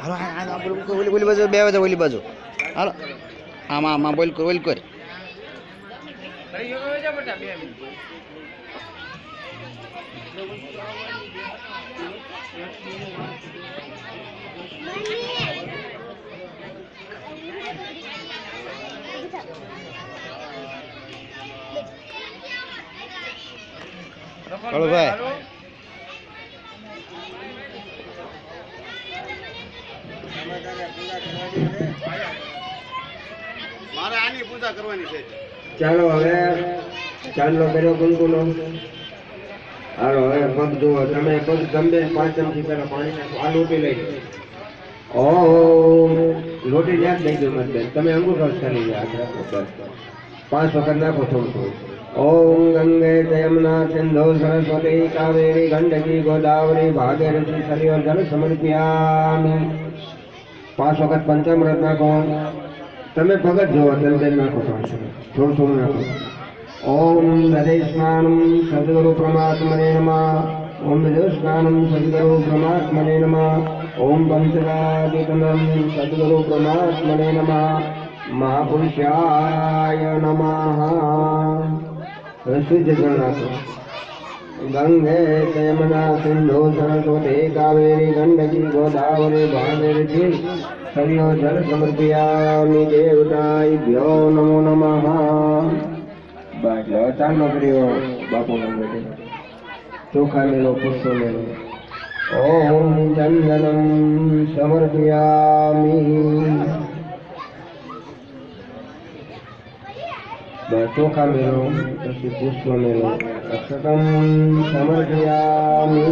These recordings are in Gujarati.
હાલો ઓલી બાજુ બે વાગે ઓલી બાજુ હાલો આમાં આમાં બોલ કર હાલો ભાઈ મારે આની પૂજા કરવાની છે. ચાલો હવે ચાંદલો કર્યો કુંકુનો. હાલો હવે પગ જુઓ તમે. પગ ગમે 5 ચમચી પેલા પાણી નાખો. આ લોટી લઈ ઓમ લોટી યાદ દઈ દો મત તમે અંગૂઠો ચાલી ગયા બસ 5 વખત નાખો થોડું થોડું. ઓમ ગંગે જયમુના સિંધુ સરસ્વતી કાવેરી ગંડકી ગોદાવરી ભાગીરથી સરયો જલ સમર્પયામિ. 5 વખત પંચામૃત નાખો. તમે ભગત જોવો તેલ નાખો. થોડું થોડું નાખો. ઓમ હૃદયસ્નાનમ સદગુરુ પરમાત્મને નમઃ. ઓમ હૃદયસ્નાનમ સદગુરુ પરમાત્મને નમઃ. ઓમ પંચરાદિતનમ સદગુરુ પરમાત્મને નમઃ. મહાપુરુષાય નમઃ. શુદ્ધ જળ નાખો. ગંગે જયમુના સિંધુ સરસ્વતી કાવેરી ગંડકી ગોદાવરી ભાગીરથી સરયો જલ સમર્પયામિ. દેવતાભ્યો નમો નમઃ. બસ ચાલો કર્યો બાપુ ચોખા મેલો પુષ્પો મેલો. ઓમ ચંદનમ સમર્પયામિ. બસ ચોખા મેલો પછી પુષ્પો મેલો. અક્ષતમ સમર્પયામિ.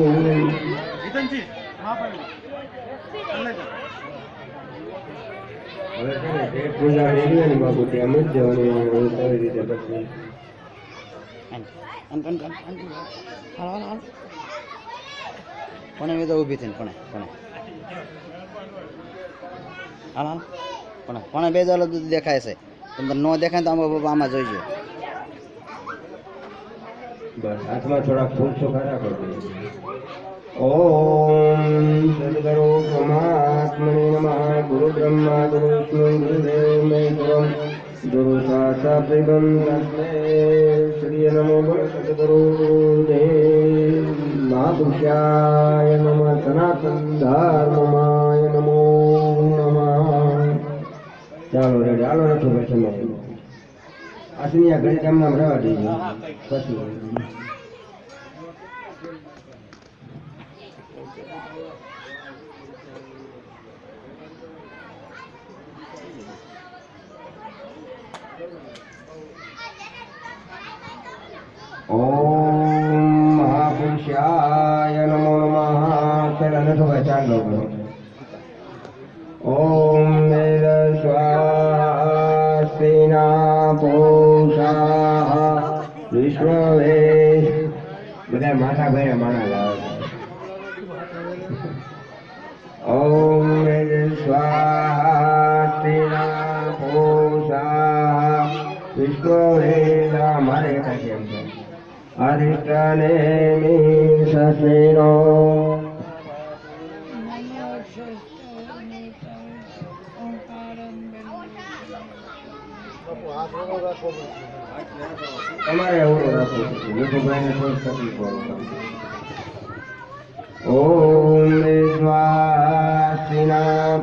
હવે છે ને જે પૂજા રેડી બાપુ ત્યાં મત જવાની સારી રીતે પછી પણ એ તો ઊભી થઈને પણ હાલ હાલ પણ બે દાલ દેખાય છે તમને ન દેખાય તો આમાં જોઈજો. બસ હાથમાં થોડા ફૂલ ચોખા રાખો. ઓમ સદગુરુ પરમાત્મને નમઃ. ગુરુ બ્રહ્મા ગુરુ વિષ્ણુ ગુરુદેવ મહેશ્વરમ ગુરુ સાક્ષાત બ્રહ્મ તસ્મૈ શ્રી નમો બોલો સદગુરુ દેવ મહાપુરુષાય નમઃ. સનાતન ધર્મમાય નમો નમઃ. ચાલો રેડી હાલો નથી પછી આસની આ ઘડી તેમના રહેવા દઈએ પછી ઓમ મહાપુરુષાય નમો નમઃ. પેલા નથી ભાઈ ચાલો. ઓમ વેદ સ્વાસ્તિના પૂષા વિશ્વવે. બધા માથા ભાઈ માણા લાવે. ઓમ વેદ સ્વાસ્તિના પૂષા વિશ્વવેદા. મારે એકાથી એમ છે અરિષ્ટને સસ્મિનો. તમારે એવું રાખવું મીઠુભાઈને થોડી તકલીફ હોય. ઓમ વિશ્વાસિના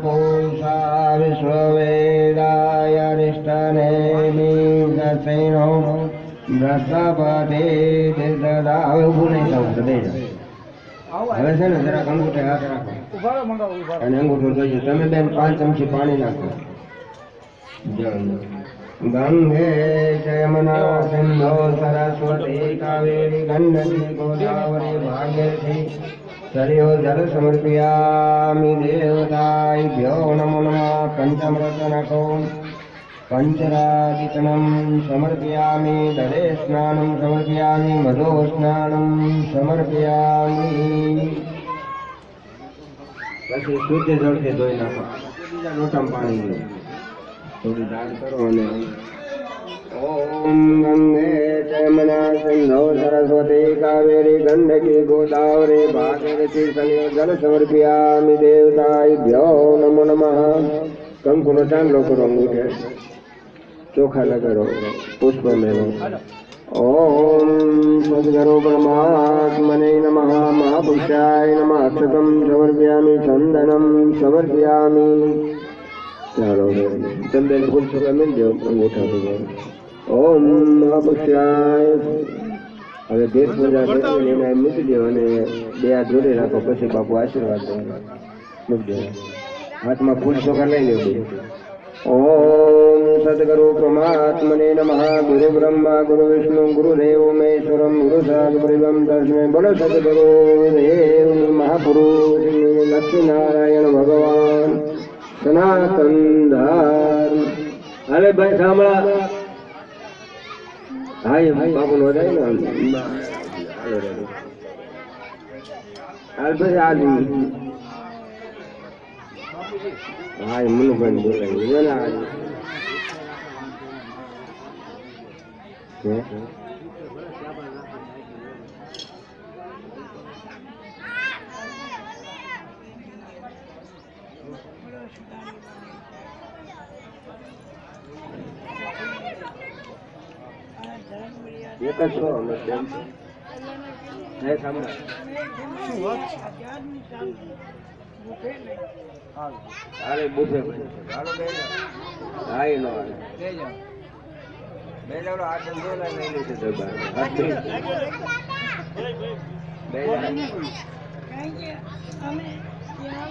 પૂષા વિશ્વવેદાય અરિષ્ટને સસ્મિનો હવે ઉભું નહીં થવું તો દઈ હવે છે ને જરાક અંગૂઠે હાથ રાખો અને અંગૂઠો જોઈએ. તમે બેન 5 ચમચી પાણી નાખો. ગંગે જયમુના સિંધુ સરસ્વતી કાવેરી ગંડકી ગોદાવરી ભાગીરથી સરયો જલ સમર્પયામિ. દેવતાભ્યો નમો નમઃ. પંચામૃત નાખો. પંચરાદિતનમ સમર્પયામિ. દરે સ્નાનમ સમર્પયામિ. મધો સ્નાનમ સમર્પયામિ. પછી શુદ્ધ જળથી ધોઈ નાખો. બીજા લોટામાં પાણી થોડી દાળ કરો અને ઓમ ગંગે ચ યમુના સિંધુ સરસ્વતી કાવેરી ગંડકી ગોદાવરી ભાગીરથી સંયોજન સમર્પયામિ દેવતાભ્યો નમો નમઃ. કંકુનો ચાંદલો કરો અંગૂઠે, ચોખા લગાડો, પુષ્પ મેળો. ઓમ સદ્ગુરુ પરમાત્મને નમઃ. મહાપુરુષાય નમઃ. અક્ષતમ સમર્પયામિ, ચંદનમ સમર્પયામિ. ચાલો ચંદન ફૂલ છોકરા મેળજો અંગૂઠા પર. ઓમ મહાપુરુષાય. હવે ભેટ પૂજા કરીને એને મૂકી દો અને બે હાથ જોડે રાખો. પછી બાપુ આશીર્વાદ દે. મૂકી દો. હાથમાં ફૂલ છોકરા લઈ લેવું. ઓમ સદ્ગુરુ પરમાત્મને નમઃ. ગુરુ બ્રહ્મા ગુરુ વિષ્ણુ ગુરુદેવ મહેશ્વરમ ગુરુ સાક્ષાત્ તસ્મૈ. બોલો સદ્ગુરુ દેવ મહાપુરુષ લક્ષ્મીનારાયણ ભગવાન સનાતન ધર્મ. અરે ભાઈ સાંભળા. હાય બાપુ નો જાય ને હાલ પછી આ હાય મનુભાઈ બોલાય એક જ છો અમે બેન હે સાંભળો. હાલે બુફે હાલો બે હાય નો બે જાવ આ ધંધો લઈ લે છે દરબાર બે